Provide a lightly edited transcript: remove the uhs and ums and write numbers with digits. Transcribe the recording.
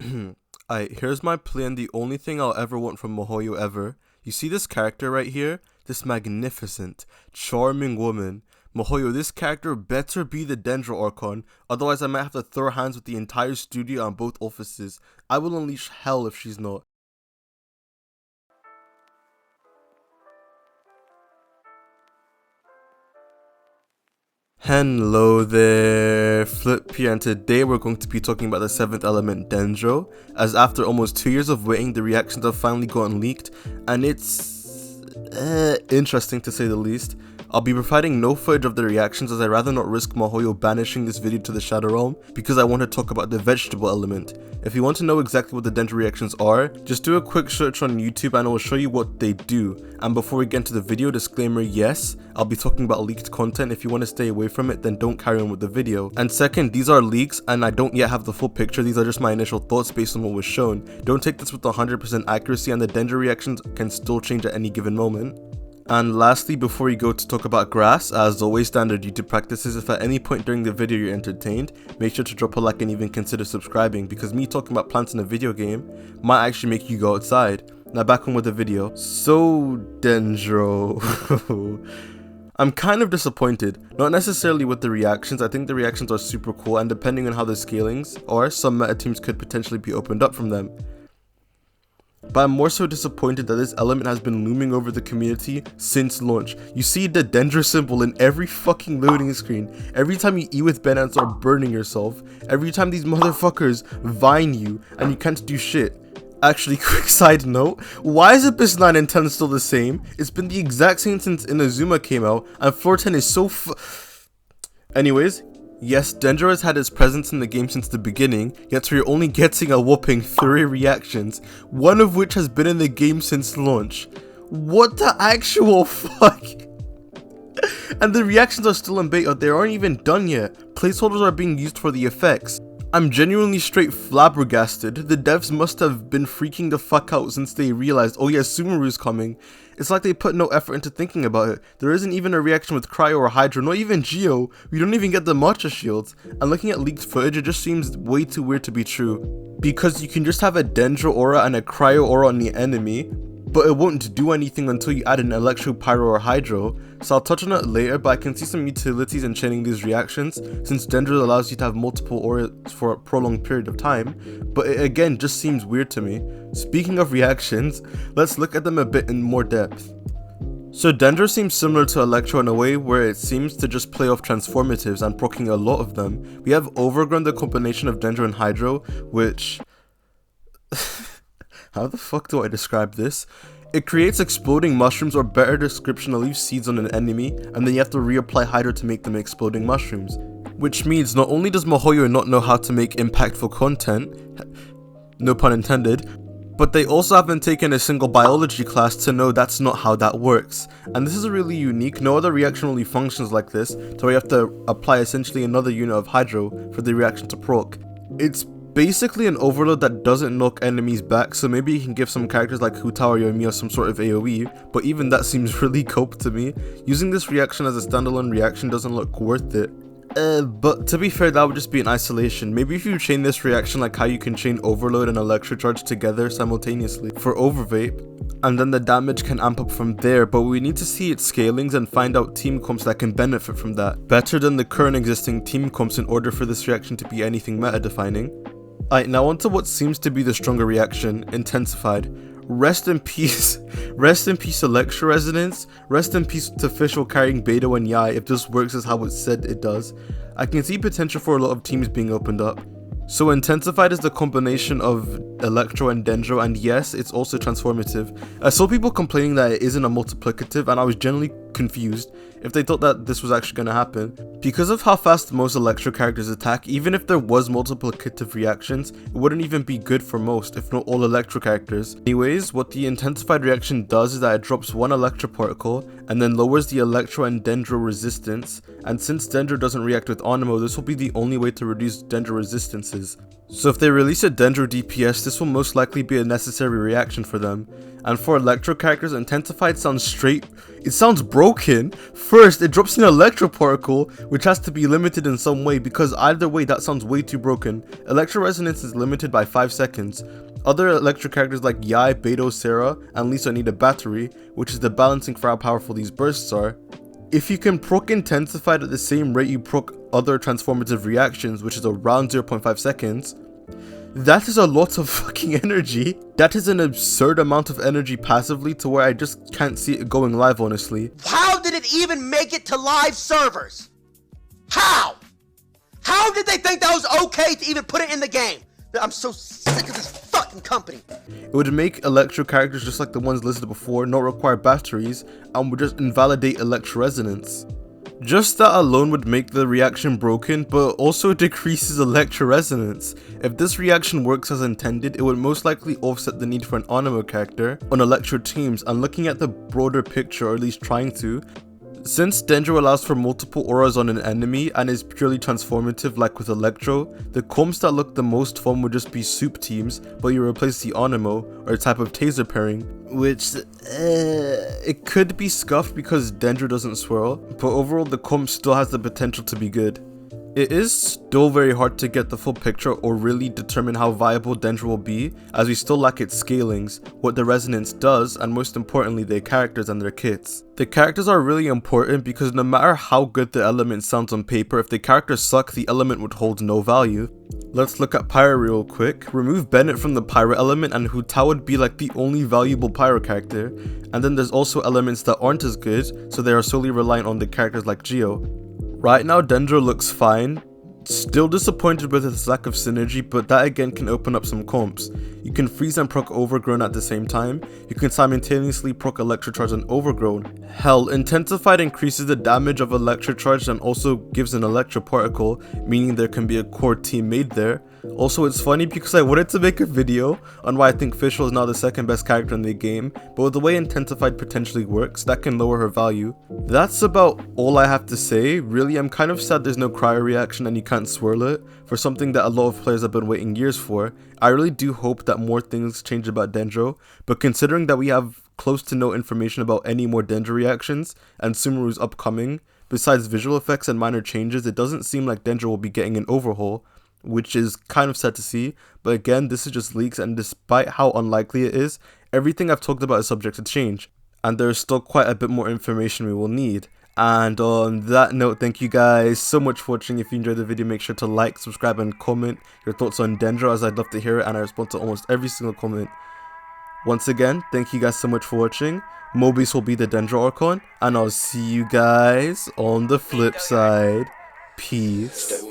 Alright, here's my plan. The only thing I'll ever want from Mihoyo ever. You see this character right here? This magnificent, charming woman. Mihoyo, this character better be the Dendro Archon, otherwise I might have to throw hands with the entire studio on both offices. I will unleash hell if she's not. Hello there, Flip here, and today we're going to be talking about the 7th element, Dendro, as after almost 2 years of waiting, the reactions have finally gotten leaked, and it's interesting to say the least. I'll be providing no footage of the reactions as I'd rather not risk Mihoyo banishing this video to the Shadow Realm, because I want to talk about the vegetable element. If you want to know exactly what the Dendro reactions are, just do a quick search on YouTube and it will show you what they do. And before we get into the video, disclaimer, yes, I'll be talking about leaked content. If you want to stay away from it, then don't carry on with the video. And second, these are leaks and I don't yet have the full picture. These are just my initial thoughts based on what was shown. Don't take this with 100% accuracy, and the Dendro reactions can still change at any given moment. And lastly, before we go to talk about grass, as always standard YouTube practices, if at any point during the video you're entertained, make sure to drop a like and even consider subscribing, because me talking about plants in a video game might actually make you go outside. Now back on with the video. So Dendro. I'm kind of disappointed, not necessarily with the reactions. I think the reactions are super cool, and depending on how the scalings are, some meta teams could potentially be opened up from them. But I'm more so disappointed that this element has been looming over the community since launch. You see the Dendro symbol in every fucking loading screen. Every time you eat with Ben and start burning yourself. Every time these motherfuckers vine you and you can't do shit. Actually, quick side note, why is Abyss 9 and 10 still the same? It's been the exact same since Inazuma came out, and floor 10 is so Anyways, yes, Dendro has had his presence in the game since the beginning, yet we're only getting a whopping 3 reactions, one of which has been in the game since launch. What the actual fuck? And the reactions are still in beta, they aren't even done yet. Placeholders are being used for the effects. I'm genuinely straight flabbergasted. The devs must have been freaking the fuck out since they realized, oh yeah, Sumeru's coming. It's like they put no effort into thinking about it. There isn't even a reaction with Cryo or Hydro, not even Geo. We don't even get the Matcha shields. And looking at leaked footage, it just seems way too weird to be true. Because you can just have a Dendro aura and a Cryo aura on the enemy, but it won't do anything until you add an Electro, Pyro, or Hydro. So I'll touch on it later, but I can see some utilities in chaining these reactions, since Dendro allows you to have multiple auras for a prolonged period of time, but it again just seems weird to me. Speaking of reactions, let's look at them a bit in more depth. So Dendro seems similar to Electro in a way where it seems to just play off transformatives and proccing a lot of them. We have Overgrown, the combination of Dendro and Hydro, which... How the fuck do I describe this? It creates exploding mushrooms, or better description, it leaves seeds on an enemy, and then you have to reapply Hydro to make them exploding mushrooms. Which means not only does Mihoyo not know how to make impactful content, no pun intended, but they also haven't taken a single biology class to know that's not how that works. And this is really unique. No other reaction really functions like this, so we have to apply essentially another unit of Hydro for the reaction to proc. It's basically an overload that doesn't knock enemies back, so maybe you can give some characters like Hutao or Yoimiya some sort of AoE, but even that seems really cope to me. Using this reaction as a standalone reaction doesn't look worth it. But to be fair, that would just be in isolation. Maybe if you chain this reaction like how you can chain Overload and Electrocharge together simultaneously for Overvape, and then the damage can amp up from there, but we need to see its scalings and find out team comps that can benefit from that, better than the current existing team comps in order for this reaction to be anything meta defining. Alright, now onto what seems to be the stronger reaction, Intensified. Rest in peace. Rest in peace Electro Resonance. Rest in peace to Fischl carrying Beidou and Yai if this works as how it said it does. I can see potential for a lot of teams being opened up. So Intensified is the combination of Electro and Dendro, and yes, it's also transformative. I saw people complaining that it isn't a multiplicative, and I was generally confused if they thought that this was actually going to happen. Because of how fast most Electro characters attack, even if there was multiplicative reactions, it wouldn't even be good for most, if not all Electro characters. Anyways, what the Intensified reaction does is that it drops one Electro particle, and then lowers the Electro and Dendro resistance, and since Dendro doesn't react with Onimo, this will be the only way to reduce Dendro resistances. So if they release a Dendro DPS, this will most likely be a necessary reaction for them. And for Electro characters, Intensified it sounds broken. First, it drops an Electro particle, which has to be limited in some way, because either way that sounds way too broken. Electro Resonance is limited by 5 seconds. Other Electro characters like Yai, Beidou, Sarah, and Lisa need a battery, which is the balancing for how powerful these bursts are. If you can proc Intensified at the same rate you proc other transformative reactions, which is around 0.5 seconds, that is a lot of fucking energy. That is an absurd amount of energy passively to where I just can't see it going live, honestly. How did it even make it to live servers? How? How did they think that was okay to even put it in the game? I'm so sick of this fucking company. It would make Electro characters just like the ones listed before not require batteries and would just invalidate Electro Resonance. Just that alone would make the reaction broken, but also decreases Electro Resonance. If this reaction works as intended, it would most likely offset the need for an Anemo character on Electro teams, and looking at the broader picture, or at least trying to, since Dendro allows for multiple auras on an enemy and is purely transformative like with Electro, the comps that look the most fun would just be soup teams, but you replace the Anemo, or a type of taser pairing, which it could be scuffed because Dendro doesn't swirl, but overall the comp still has the potential to be good. It is still very hard to get the full picture or really determine how viable Dendro will be, as we still lack its scalings, what the resonance does, and most importantly their characters and their kits. The characters are really important because no matter how good the element sounds on paper, if the characters suck, the element would hold no value. Let's look at Pyro real quick. Remove Bennett from the Pyro element and Hu Tao would be like the only valuable Pyro character, and then there's also elements that aren't as good, so they are solely reliant on the characters like Geo. Right now Dendro looks fine, still disappointed with its lack of synergy, but that again can open up some comps. You can freeze and proc Overgrown at the same time, you can simultaneously proc Electrocharge and Overgrown. Hell, Intensified increases the damage of Electrocharge and also gives an Electro particle, meaning there can be a core team made there. Also, it's funny because I wanted to make a video on why I think Fischl is now the second best character in the game, but with the way Intensified potentially works, that can lower her value. That's about all I have to say. Really, I'm kind of sad there's no cryo reaction and you can't swirl it, for something that a lot of players have been waiting years for. I really do hope that more things change about Dendro, but considering that we have close to no information about any more Dendro reactions, and Sumeru's upcoming, besides visual effects and minor changes, it doesn't seem like Dendro will be getting an overhaul, which is kind of sad to see. But again, this is just leaks, and despite how unlikely it is, everything I've talked about is subject to change, and there's still quite a bit more information we will need. And on that note, thank you guys so much for watching. If you enjoyed the video, make sure to like, subscribe, and comment your thoughts on Dendro, as I'd love to hear it, and I respond to almost every single comment. Once again, thank you guys so much for watching. Mobius will be the Dendro Archon, and I'll see you guys on the flip side. Peace.